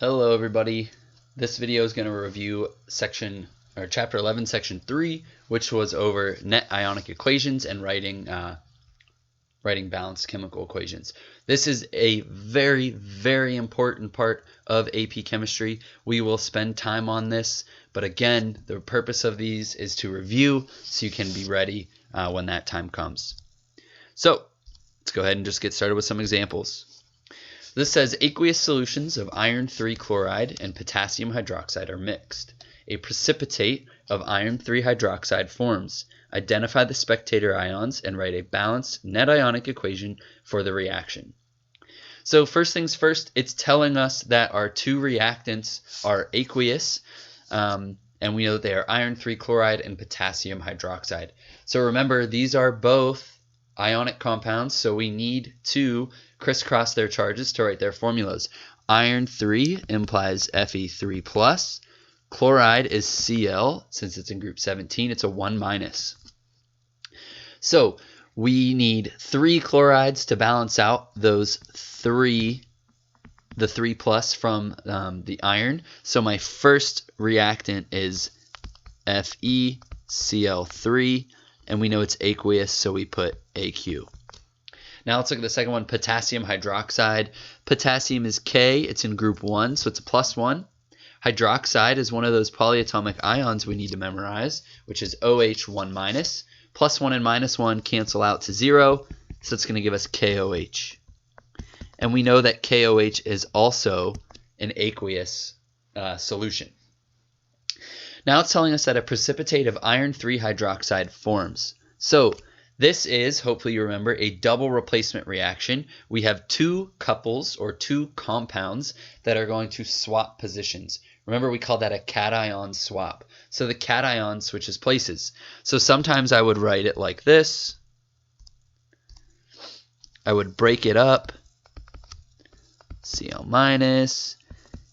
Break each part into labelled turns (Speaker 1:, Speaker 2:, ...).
Speaker 1: Hello everybody. This video is going to review chapter 11 section 3, which was over net ionic equations and writing balanced chemical equations. This is a very important part of AP chemistry. We will spend time on this, but again, the purpose of these is to review so you can be ready when that time comes. So let's go ahead and just get started with some examples. This says aqueous solutions of iron 3 chloride and potassium hydroxide are mixed. A precipitate of iron 3 hydroxide forms. Identify the spectator ions and write a balanced net ionic equation for the reaction. So first things first, it's telling us that our two reactants are aqueous, and we know that they are iron 3 chloride and potassium hydroxide. So remember, these are both ionic compounds, so we need to crisscross their charges to write their formulas. Iron 3 implies Fe3 plus. Chloride is Cl. Since it's in group 17, it's a 1 minus. So we need 3 chlorides to balance out the 3 plus from the iron. So my first reactant is FeCl3, and we know it's aqueous, so we put AQ. Now let's look at the second one, potassium hydroxide. Potassium is K, it's in group 1, so it's a +1. Hydroxide is one of those polyatomic ions we need to memorize, which is OH 1 minus. +1 and -1 cancel out to 0, so it's going to give us KOH. And we know that KOH is also an aqueous solution. Now it's telling us that a precipitate of iron 3 hydroxide forms. So this is, hopefully you remember, a double replacement reaction. We have two couples or two compounds that are going to swap positions. Remember, we call that a cation swap. So the cation switches places. So sometimes I would write it like this. I would break it up. Cl minus,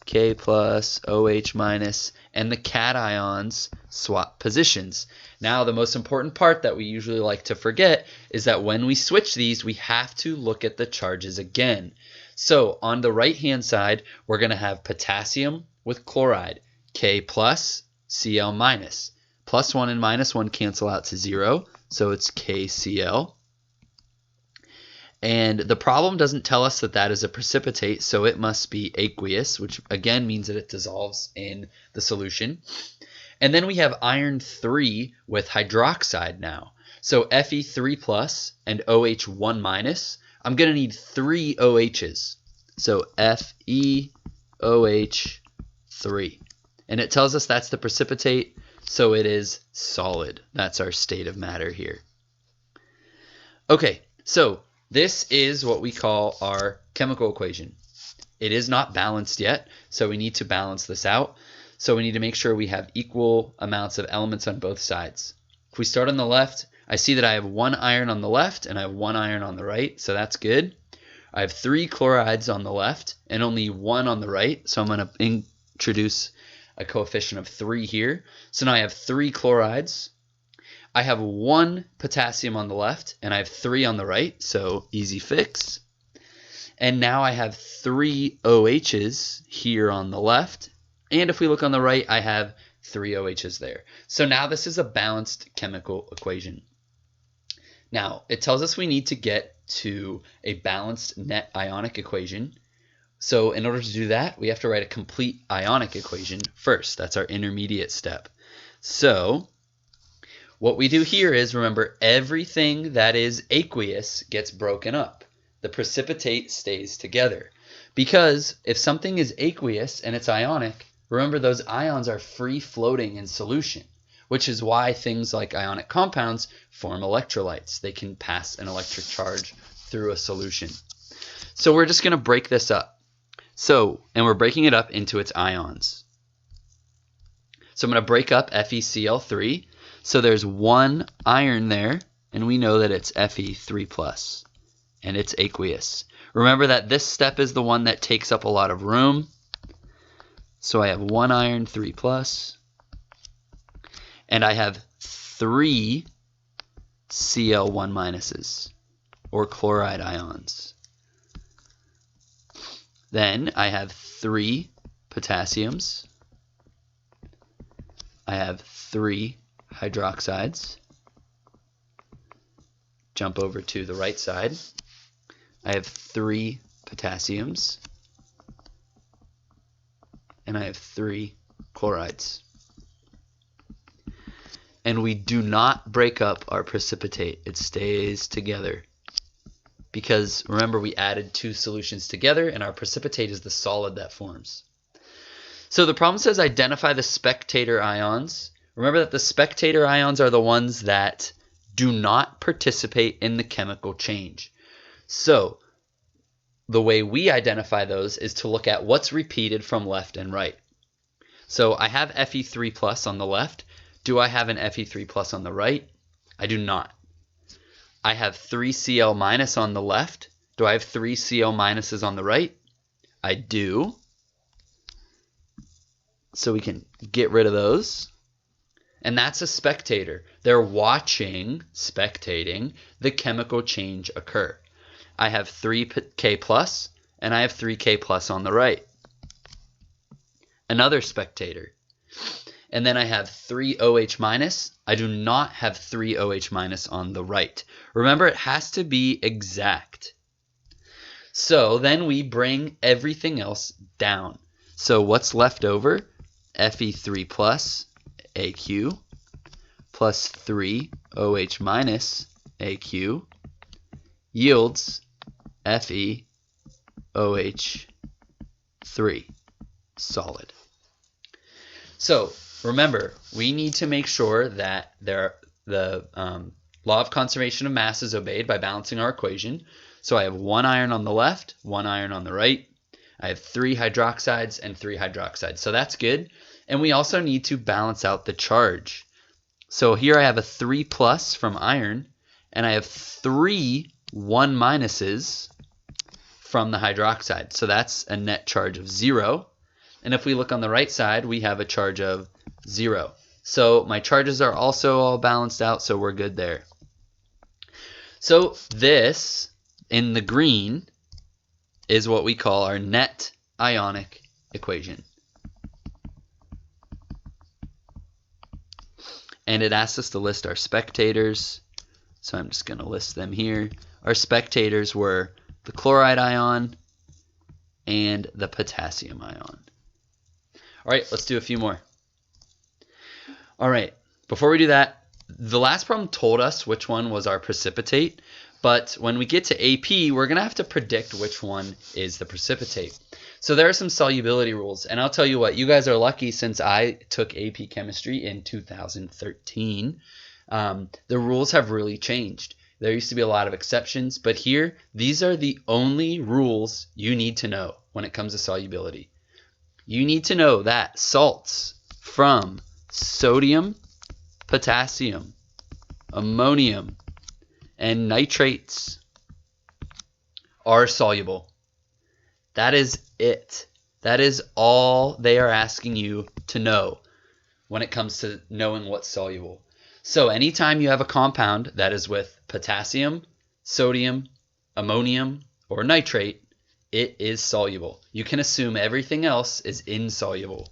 Speaker 1: K plus, OH minus, and the cations swap positions. Now, the most important part that we usually like to forget is that when we switch these, we have to look at the charges again. So on the right-hand side, we're going to have potassium with chloride, K plus, Cl minus. +1 and -1 cancel out to 0, so it's KCl. And the problem doesn't tell us that that is a precipitate, so it must be aqueous, which again means that it dissolves in the solution. And then we have iron 3 with hydroxide now. So Fe3 plus and OH 1 minus. I'm going to need 3 OHs. So FeOH3. And it tells us that's the precipitate, so it is solid. That's our state of matter here. Okay, so this is what we call our chemical equation. It is not balanced yet, so we need to balance this out. So we need to make sure we have equal amounts of elements on both sides. If we start on the left, I see that I have 1 iron on the left and I have 1 iron on the right, so that's good. I have 3 chlorides on the left and only 1 on the right, so I'm going to introduce a coefficient of 3 here. So now I have 3 chlorides. I have 1 potassium on the left and I have 3 on the right, so easy fix. And now I have 3 OHs here on the left. And if we look on the right, I have 3 OHs there. So now this is a balanced chemical equation. Now, it tells us we need to get to a balanced net ionic equation. So in order to do that, we have to write a complete ionic equation first. That's our intermediate step. So what we do here is, remember, everything that is aqueous gets broken up. The precipitate stays together. Because if something is aqueous and it's ionic, remember, those ions are free floating in solution, which is why things like ionic compounds form electrolytes. They can pass an electric charge through a solution. So we're just going to break this up. And we're breaking it up into its ions. So I'm going to break up FeCl3. So there's 1 iron there, and we know that it's Fe3 plus, and it's aqueous. Remember that this step is the one that takes up a lot of room. So I have 1 iron 3 plus, and I have 3 Cl1 minuses, or chloride ions. Then I have 3 potassiums. I have 3 hydroxides. Jump over to the right side. I have 3 potassiums. And I have 3 chlorides. And we do not break up our precipitate. It stays together. Because remember, we added 2 solutions together, and our precipitate is the solid that forms. So the problem says identify the spectator ions. Remember that the spectator ions are the ones that do not participate in the chemical change. So the way we identify those is to look at what's repeated from left and right. So I have Fe3 plus on the left. Do I have an Fe3 plus on the right? I do not. I have 3 Cl minus on the left. Do I have 3 Cl minuses on the right? I do. So we can get rid of those. And that's a spectator. They're watching, spectating, the chemical change occur. I have 3K plus, and I have 3K plus on the right. Another spectator. And then I have 3 OH minus. I do not have 3 OH minus on the right. Remember, it has to be exact. So then we bring everything else down. So what's left over? Fe3 plus AQ plus 3 OH minus AQ yields FeOH3 solid. So remember, we need to make sure that the law of conservation of mass is obeyed by balancing our equation. So I have 1 iron on the left, 1 iron on the right. I have 3 hydroxides and 3 hydroxides. So that's good. And we also need to balance out the charge. So here I have a 3 plus from iron, and I have 3 1 minuses from the hydroxide. So that's a net charge of 0. And if we look on the right side, we have a charge of 0. So my charges are also all balanced out, so we're good there. So this, in the green, is what we call our net ionic equation. And it asks us to list our spectators. So I'm just going to list them here. Our spectators were the chloride ion and the potassium ion. All right, let's do a few more. All right, before we do that, the last problem told us which one was our precipitate, but when we get to AP, we're going to have to predict which one is the precipitate. So there are some solubility rules, and I'll tell you what, you guys are lucky since I took AP chemistry in 2013. The rules have really changed. There used to be a lot of exceptions, but here, these are the only rules you need to know when it comes to solubility. You need to know that salts from sodium, potassium, ammonium, and nitrates are soluble. That is it. That is all they are asking you to know when it comes to knowing what's soluble. So anytime you have a compound that is with potassium, sodium, ammonium, or nitrate, it is soluble. You can assume everything else is insoluble.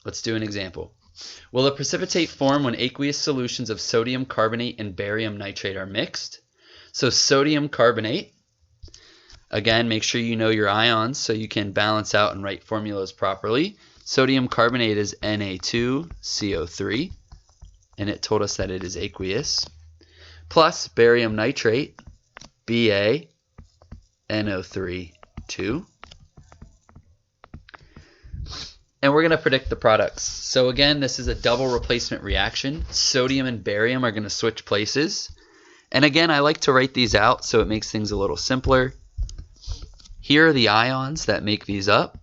Speaker 1: Let's do an example. Will a precipitate form when aqueous solutions of sodium carbonate and barium nitrate are mixed? So sodium carbonate, again, make sure you know your ions so you can balance out and write formulas properly. Sodium carbonate is Na2CO3, and it told us that it is aqueous, plus barium nitrate, BaNO3 2. And we're going to predict the products. So again, this is a double replacement reaction. Sodium and barium are going to switch places. And again, I like to write these out so it makes things a little simpler. Here are the ions that make these up.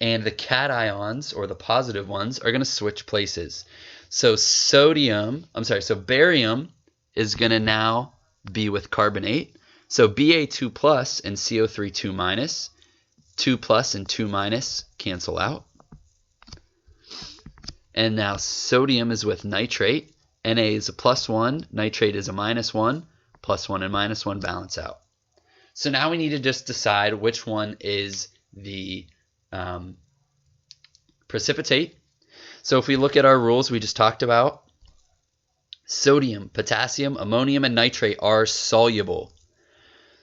Speaker 1: And the cations, or the positive ones, are going to switch places. So barium is going to now be with carbonate. So Ba2 plus and CO3 2 minus. 2 plus and 2 minus cancel out. And now sodium is with nitrate. Na is a +1, nitrate is a -1. +1 and -1 balance out. So now we need to just decide which one is the precipitate. So if we look at our rules we just talked about, sodium, potassium, ammonium, and nitrate are soluble.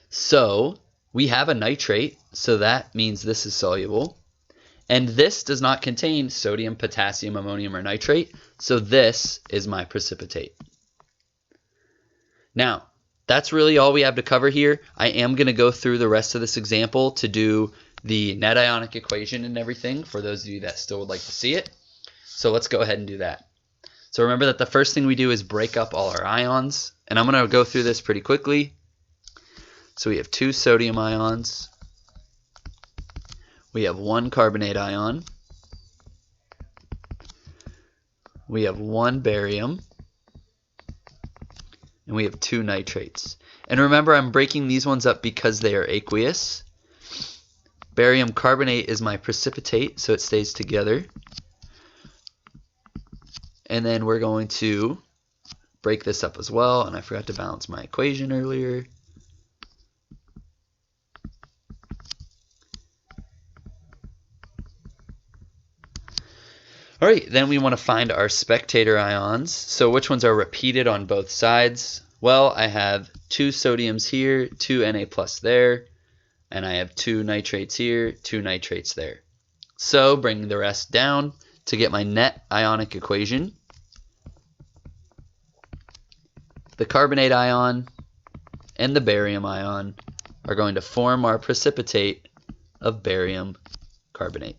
Speaker 1: So we have a nitrate, so that means this is soluble. And this does not contain sodium, potassium, ammonium, or nitrate, so this is my precipitate. Now, that's really all we have to cover here. I am going to go through the rest of this example to do the net ionic equation and everything for those of you that still would like to see it. So let's go ahead and do that. So remember that the first thing we do is break up all our ions, and I'm going to go through this pretty quickly. So we have 2 sodium ions. We have 1 carbonate ion. We have 1 barium. And we have 2 nitrates. And remember, I'm breaking these ones up because they are aqueous. Barium carbonate is my precipitate, so it stays together. And then we're going to break this up as well. And I forgot to balance my equation earlier. All right, then we want to find our spectator ions. So which ones are repeated on both sides? Well, I have 2 sodiums here, 2 Na plus there, and I have 2 nitrates here, 2 nitrates there. So bring the rest down to get my net ionic equation. The carbonate ion and the barium ion are going to form our precipitate of barium carbonate.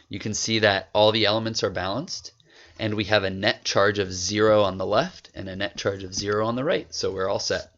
Speaker 1: You can see that all the elements are balanced, and we have a net charge of 0 on the left and a net charge of 0 on the right, so we're all set.